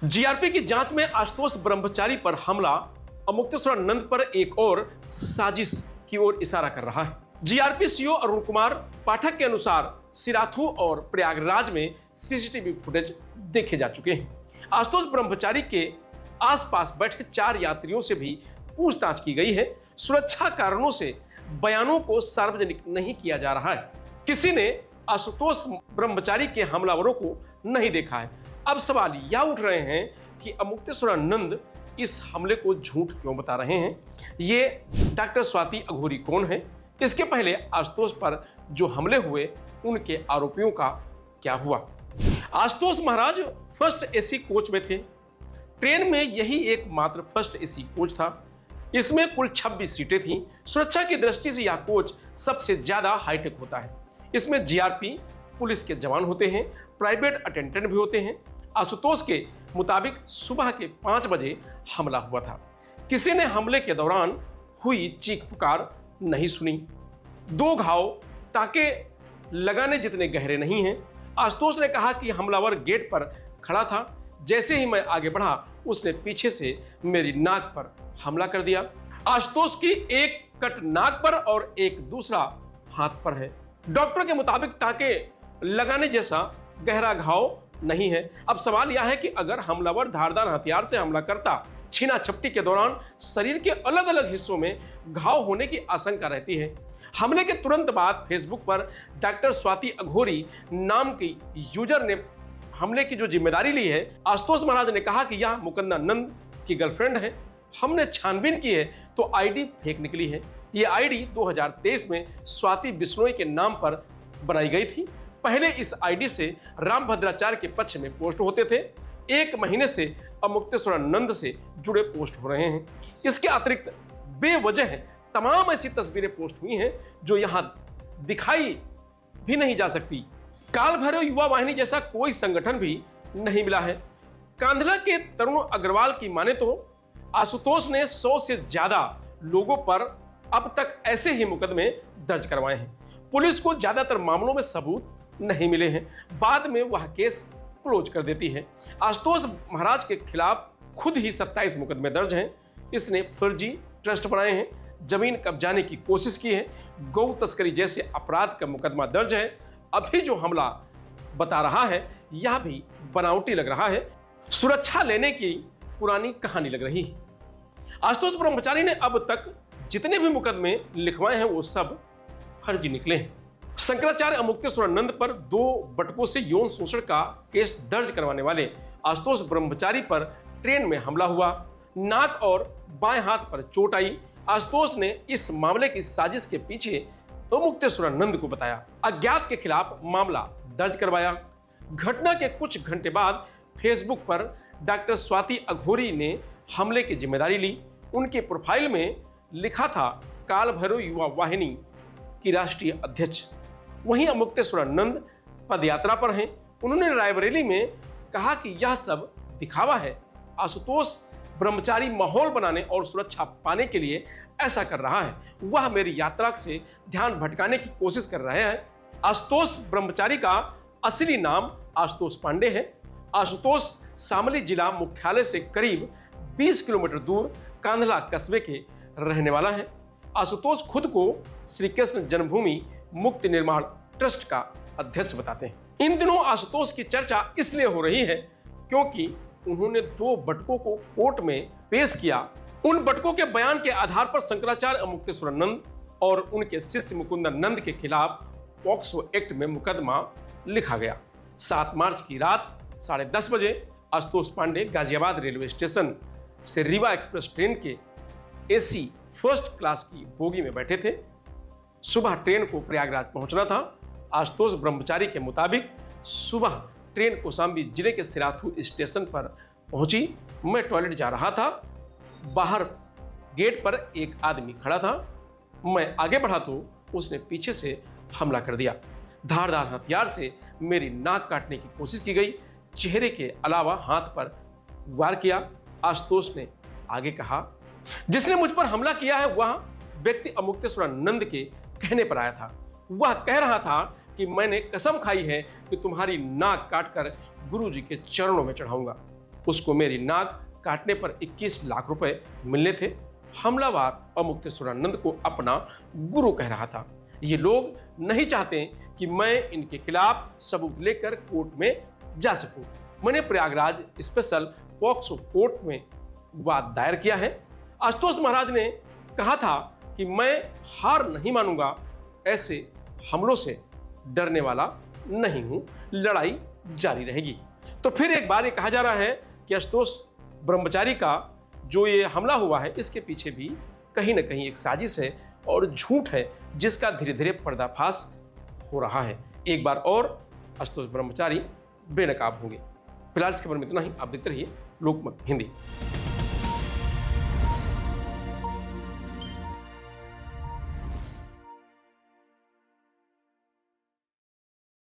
GRP की जांच में आशुतोष ब्रह्मचारी पर हमला अमुक्तेश्वरानंद पर एक और साजिश की ओर इशारा कर रहा है। जीआरपी सीओ अरुण कुमार पाठक के अनुसार सिराथू और प्रयागराज में सीसीटीवी फुटेज देखे जा चुके हैं। आशुतोष ब्रह्मचारी के आसपास बैठे 4 यात्रियों से भी पूछताछ की गई है। सुरक्षा कारणों से बयानों को सार्वजनिक नहीं किया जा रहा है। किसी ने आशुतोष ब्रह्मचारी के हमलावरों को नहीं देखा है। अब सवाल यह उठ रहे हैं कि अमुक्तेश्वरानंद इस हमले को झूठ क्यों बता रहे हैं। ये डॉक्टर स्वाति अघोरी कौन है? इसके पहले आशुतोष पर जो हमले हुए उनके आरोपियों का क्या हुआ? आशुतोष महाराज फर्स्ट एसी कोच में थे। ट्रेन में यही एकमात्र फर्स्ट एसी कोच था। इसमें कुल 26 सीटें थीं। सुरक्षा की दृष्टि से यह कोच सबसे ज्यादा हाईटेक होता है। इसमें जीआरपी पुलिस के जवान होते हैं, प्राइवेट अटेंडेंट भी होते हैं। आशुतोष के मुताबिक सुबह के 5 बजे हमला हुआ था। किसी ने हमले के दौरान हुई चीख पुकार नहीं सुनी। 2 घाव टाके लगाने जितने गहरे नहीं हैं। आशुतोष ने कहा कि हमलावर गेट पर खड़ा था। जैसे ही मैं आगे बढ़ा उसने पीछे से मेरी नाक पर हमला कर दिया। आशुतोष की एक कट नाक पर और एक दूसरा हाथ पर है। डॉक्टर के मुताबिक टाके लगाने जैसा गहरा घाव नहीं है। अब सवाल यह है कि अगर हमलावर धारदार हथियार से हमला करता, छीना झपटी के दौरान शरीर के अलग अलग हिस्सों में घाव होने की आशंका रहती है। हमले के तुरंत बाद फेसबुक पर डॉक्टर स्वाति अघोरी नाम की यूजर ने हमले की जो जिम्मेदारी ली है। आशुतोष महाराज ने कहा कि यह मुकुंदानंद की गर्लफ्रेंड है। हमने छानबीन की है तो आईडी फेक निकली है। यह आईडी 2023 में स्वाति बिश्नोई के नाम पर बनाई गई थी। पहले इस आईडी से रामभद्राचार्य के पक्ष में पोस्ट होते थे। 1 महीने से अमुक्तेश्वरानंद से जुड़े पोस्ट हो रहे हैं। इसके अतिरिक्त बेवजह तमाम ऐसी तस्वीरें पोस्ट हुई हैं जो यहां दिखाई भी नहीं जा सकती। काल भैरव युवा वाहिनी जैसा कोई संगठन भी नहीं मिला है। कांधला के तरुण अग्रवाल की माने तो आशुतोष ने 100 से ज्यादा लोगों पर अब तक ऐसे ही मुकदमे दर्ज करवाए हैं। पुलिस को ज्यादातर मामलों में सबूत नहीं मिले हैं। बाद में वह केस क्लोज कर देती है। आशुतोष महाराज के खिलाफ खुद ही 27 मुकदमे दर्ज हैं। इसने फर्जी ट्रस्ट बनाए हैं, जमीन कब्जाने की कोशिश की है, गौ तस्करी जैसे अपराध का मुकदमा दर्ज है। अभी जो हमला बता रहा है यह भी बनावटी लग रहा है, सुरक्षा लेने की पुरानी कहानी लग रही है। आशुतोष ब्रह्मचारी ने अब तक जितने भी मुकदमे लिखवाए हैं वो सब फर्जी निकले हैं। शंकराचार्य अमुक्तेश्वरानंद पर 2 बटकों से यौन शोषण का केस दर्ज करवाने वाले आशुतोष ब्रह्मचारी पर ट्रेन में हमला हुआ। नाक और बाएं हाथ पर चोट आई। आशुतोष ने इस मामले की साजिश के पीछे अमुक्तेश्वरानंद को बताया। अज्ञात के खिलाफ मामला दर्ज करवाया। घटना के कुछ घंटे बाद फेसबुक पर डॉक्टर स्वाति अघोरी ने हमले की जिम्मेदारी ली। उनके प्रोफाइल में लिखा था काल भैरव युवा वाहिनी की राष्ट्रीय अध्यक्ष। वहीं अमुक्तेश्वरानंद पदयात्रा पर हैं। उन्होंने रायबरेली में कहा कि यह सब दिखावा है। आशुतोष ब्रह्मचारी माहौल बनाने और सुरक्षा पाने के लिए ऐसा कर रहा है। वह मेरी यात्रा से ध्यान भटकाने की कोशिश कर रहे हैं। आशुतोष ब्रह्मचारी का असली नाम आशुतोष पांडे है। आशुतोष शामली जिला मुख्यालय से करीब 20 किलोमीटर दूर कांधला कस्बे के रहने वाला है। आशुतोष खुद को श्री कृष्ण जन्मभूमि मुक्ति निर्माण ट्रस्ट का अध्यक्ष बताते हैं। इन दिनों आशुतोष की चर्चा इसलिए हो रही है क्योंकि उन्होंने 2 बटकों को कोर्ट में पेश किया। उन बटकों के बयान के आधार पर शंकराचार्य अमुक्तेश्वरानंद और उनके शिष्य मुकुंदानंद के खिलाफ पॉक्सो एक्ट में मुकदमा लिखा गया। 7 मार्च की रात 10:30 बजे आशुतोष पांडे गाजियाबाद रेलवे स्टेशन से रीवा एक्सप्रेस ट्रेन के एसी फर्स्ट क्लास की बोगी में बैठे थे। सुबह ट्रेन को प्रयागराज पहुंचना था। आशुतोष ब्रह्मचारी के मुताबिक सुबह ट्रेन कौशाम्बी जिले के सिराथू स्टेशन पर पहुंची। मैं टॉयलेट जा रहा था। बाहर गेट पर एक आदमी खड़ा था। मैं आगे बढ़ा तो उसने पीछे से हमला कर दिया। धारदार हथियार से मेरी नाक काटने की कोशिश की गई। चेहरे के अलावा हाथ पर वार किया। आशुतोष ने आगे कहा, जिसने मुझ पर हमला किया है वह व्यक्ति अमुक्तेश्वरानंद के कहने पर आया था। वह कह रहा था कि मैंने कसम खाई है कि तुम्हारी नाक काटकर गुरुजी के चरणों में चढ़ाऊंगा। उसको मेरी नाक काटने पर 21 लाख रुपए मिलने थे। हमलावर अमुक्तेश्वरानंद को अपना गुरु कह रहा था। ये लोग नहीं चाहते कि मैं इनके खिलाफ सबूत लेकर कोर्ट में जा सकूं। मैंने प्रयागराज स्पेशल पॉक्सो कोर्ट में वाद दायर किया है। आशुतोष महाराज ने कहा था कि मैं हार नहीं मानूंगा, ऐसे हमलों से डरने वाला नहीं हूं, लड़ाई जारी रहेगी। तो फिर एक बार ये कहा जा रहा है कि आशुतोष ब्रह्मचारी का जो ये हमला हुआ है, इसके पीछे भी कहीं ना कहीं एक साजिश है और झूठ है, जिसका धीरे धीरे पर्दाफाश हो रहा है। एक बार और आशुतोष ब्रह्मचारी बेनकाब होंगे। फिलहाल इस खबर में इतना ही। आप देखते रहिए लोकमत हिंदी।